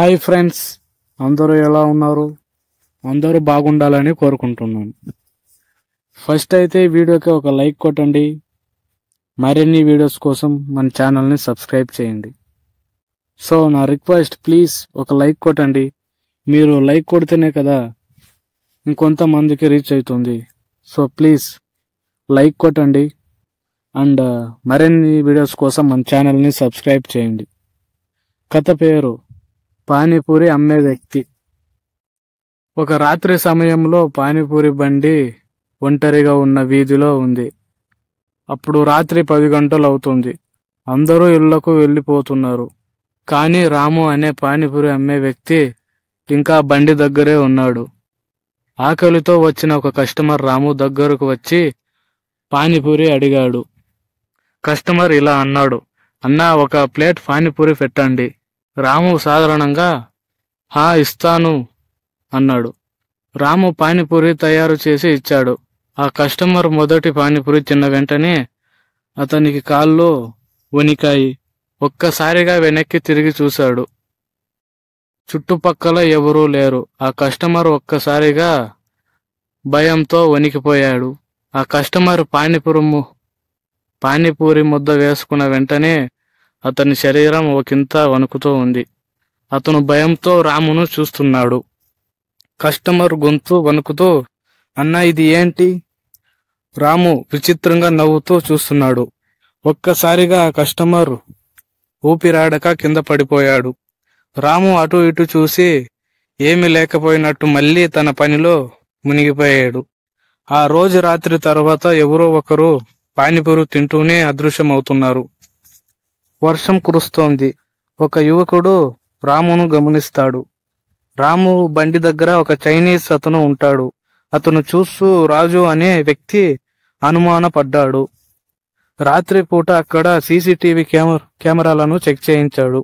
Hi friends, అందరూ ఎలా ఉన్నారు? అందరూ బాగుండాలని కోరుకుంటున్నాను. ఫస్ట్ అయితే ఈ వీడియోకి ఒక లైక్ కొట్టండి. మరిన్ని వీడియోస్ కోసం మన ఛానల్ని సబ్స్క్రైబ్ చేయండి. సో నా రిక్వెస్ట్, ప్లీజ్ ఒక లైక్ కొట్టండి. మీరు లైక్ కొడితేనే కదా ఇంకొంతమందికి రీచ్ అవుతుంది. సో ప్లీజ్ లైక్ కొట్టండి అండ్ మరిన్ని వీడియోస్ కోసం మన ఛానల్ని సబ్స్క్రైబ్ చేయండి. కథ పేరు పానీపూరి అమ్మే వ్యక్తి. ఒక రాత్రి సమయంలో పానీపూరి బండి ఒంటరిగా ఉన్న వీధిలో ఉంది. అప్పుడు రాత్రి 10 గంటలు అవుతుంది. అందరూ ఇళ్లకు వెళ్ళిపోతున్నారు. కానీ రాము అనే పానీపూరి అమ్మే వ్యక్తి ఇంకా బండి దగ్గరే ఉన్నాడు. ఆకలితో వచ్చిన ఒక కస్టమర్ రాము దగ్గరకు వచ్చి పానీపూరి అడిగాడు. కస్టమర్ ఇలా అన్నాడు, అన్నా, ఒక ప్లేట్ పానీపూరి పెట్టండి. రాము సాధారణంగా ఇస్తాను అన్నాడు. రాము పానీపూరి తయారు చేసి ఇచ్చాడు. ఆ కస్టమర్ మొదటి పానీపూరి తిన్న వెంటనే అతనికి కాళ్ళు వణికాయి. ఒక్కసారిగా వెనక్కి తిరిగి చూశాడు. చుట్టుపక్కల ఎవరూ లేరు. ఆ కస్టమర్ ఒక్కసారిగా భయంతో వణికిపోయాడు. ఆ కస్టమర్ పానీపూరి ముద్ద వేసుకున్న వెంటనే అతని శరీరం ఒకంత వణుకుతూ ఉంది. అతను భయంతో రామును చూస్తున్నాడు. కస్టమర్ గొంతు వణుకుతూ, అన్నా, ఇది ఏంటి? రాము విచిత్రంగా నవ్వుతూ చూస్తున్నాడు. ఒక్కసారిగా ఆ కస్టమర్ ఊపిరాడక కింద పడిపోయాడు. రాము అటు ఇటు చూసి ఏమీ లేకపోయినట్టు మళ్ళీ తన పనిలో మునిగిపోయాడు. ఆ రోజు రాత్రి తర్వాత ఎవరో ఒకరు పానీపూరి తింటూనే అదృశ్యమవుతున్నారు. వర్షం కురుస్తోంది. ఒక యువకుడు రామును గమనిస్తాడు. రాము బండి దగ్గర ఒక చైనీస్ అతను ఉంటాడు. అతను చూస్తూ రాజు అనే వ్యక్తి అనుమానపడ్డాడు. రాత్రిపూట అక్కడ సీసీటీవీ కెమెరాలను చెక్ చేయించాడు.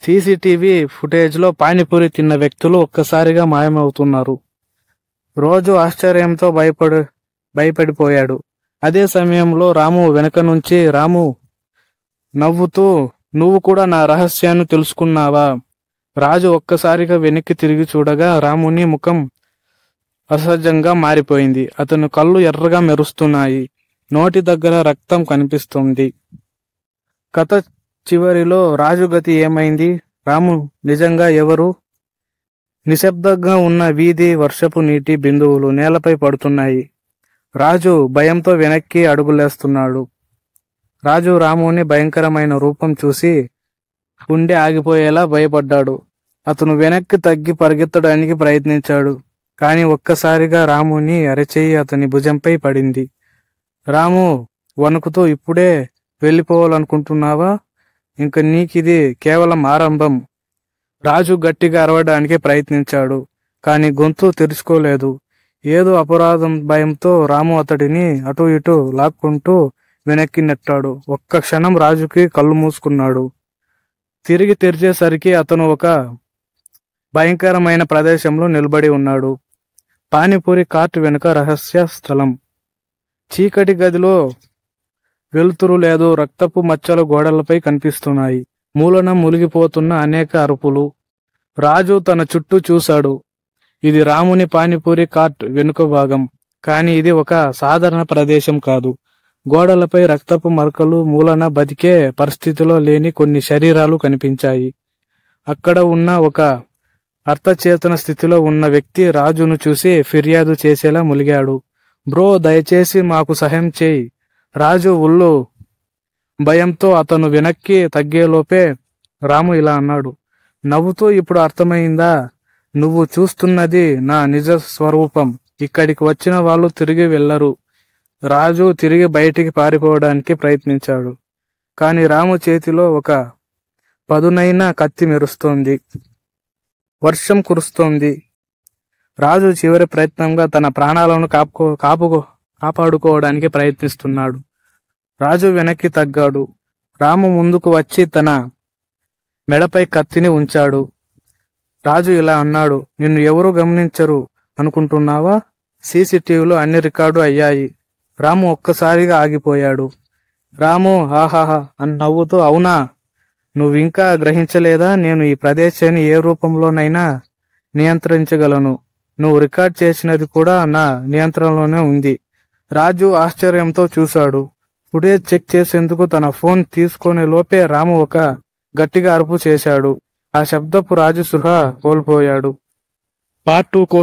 సీసీటీవీ ఫుటేజ్లో పానీపూరి తిన్న వ్యక్తులు ఒక్కసారిగా మాయమవుతున్నారు. రోజు ఆశ్చర్యంతో భయపడిపోయాడు. అదే సమయంలో రాము వెనక నుంచి రాము నవ్వుతూ, నువ్వు కూడా నా రహస్యాన్ని తెలుసుకున్నావా? రాజు ఒక్కసారిగా వెనక్కి తిరిగి చూడగా రాముని ముఖం అసహజంగా మారిపోయింది. అతని కళ్ళు ఎర్రగా మెరుస్తున్నాయి. నోటి దగ్గర రక్తం కనిపిస్తుంది. కథ చివరిలో రాజు గతి ఏమైంది? రాము నిజంగా ఎవరు? నిశ్శబ్దంగా ఉన్న వీధి, వర్షపు నీటి బిందువులు నేలపై పడుతున్నాయి. రాజు భయంతో వెనక్కి అడుగులేస్తున్నాడు. రాజు రాముని భయంకరమైన రూపం చూసి గుండె ఆగిపోయేలా భయపడ్డాడు. అతను వెనక్కి తగ్గి పరిగెత్తడానికి ప్రయత్నించాడు. కానీ ఒక్కసారిగా రాముని అరచేయి అతని భుజంపై పడింది. రాము వణుకుతూ, ఇప్పుడే వెళ్ళిపోవాలనుకుంటున్నావా? ఇంక నీకిది కేవలం ఆరంభం. రాజు గట్టిగా అరవడానికి ప్రయత్నించాడు. కానీ గొంతు తెరుచుకోలేదు. ఏదో అపరాధం భయంతో రాము అతడిని అటు ఇటు లాక్కుంటూ వెనక్కి నెట్టాడు. ఒక్క క్షణం రాజుకి కళ్ళు మూసుకున్నాడు. తిరిగి తెరిచేసరికి అతను ఒక భయంకరమైన ప్రదేశంలో నిలబడి ఉన్నాడు. పానీపూరి కార్ట్ వెనుక రహస్య స్థలం. చీకటి గదిలో వెలుతురు లేదు. రక్తపు మచ్చలు గోడలపై కనిపిస్తున్నాయి. మూలన మునిగిపోతున్న అనేక అరుపులు. రాజు తన చుట్టూ చూశాడు. ఇది రాముని పానీపూరి కార్ట్ వెనుక భాగం. కానీ ఇది ఒక సాధారణ ప్రదేశం కాదు. గోడలపై రక్తపు మరకలు, మూలన బతికే పరిస్థితిలో లేని కొన్ని శరీరాలు కనిపించాయి. అక్కడ ఉన్న ఒక అర్ధచేతన స్థితిలో ఉన్న వ్యక్తి రాజును చూసి ఫిర్యాదు చేసేలా ములిగాడు. బ్రో, దయచేసి మాకు సహాయం చేయి. రాజు ఒళ్ళు భయంతో అతను వెనక్కి తగ్గేలోపే రాము ఇలా అన్నాడు, నవ్వుతూ, ఇప్పుడు అర్థమైందా? నువ్వు చూస్తున్నది నా నిజ స్వరూపం. ఇక్కడికి వచ్చిన వాళ్ళు తిరిగి వెళ్లరు. రాజు తిరిగి బయటికి పారిపోవడానికి ప్రయత్నించాడు. కాని రాము చేతిలో ఒక పదునైన కత్తి మెరుస్తోంది. వర్షం కురుస్తోంది. రాజు చివరి ప్రయత్నంగా తన ప్రాణాలను కాపాడుకోవడానికి ప్రయత్నిస్తున్నాడు. రాజు వెనక్కి తగ్గాడు. రాము ముందుకు వచ్చి తన మెడపై కత్తిని ఉంచాడు. రాజు ఇలా అన్నాడు, నిన్ను ఎవరూ గమనించరు అనుకుంటున్నావా? సీసీటీవీలో అన్ని రికార్డు అయ్యాయి. రాము ఒక్కసారిగా ఆగిపోయాడు. రాము హాహాహా అని నవ్వుతూ, అవునా? నువ్వింకా గ్రహించలేదా? నేను ఈ ప్రదేశాన్ని ఏ రూపంలోనైనా నియంత్రించగలను. నువ్వు రికార్డ్ చేసినది కూడా నా నియంత్రణలోనే ఉంది. రాజు ఆశ్చర్యంతో చూశాడు. ఫుటేజ్ చెక్ చేసేందుకు తన ఫోన్ తీసుకునే లోపే రాము ఒక గట్టిగా అరుపు చేశాడు. ఆ శబ్దపు రాజు సృహ కోల్పోయాడు. పార్ట్ 2 కోసం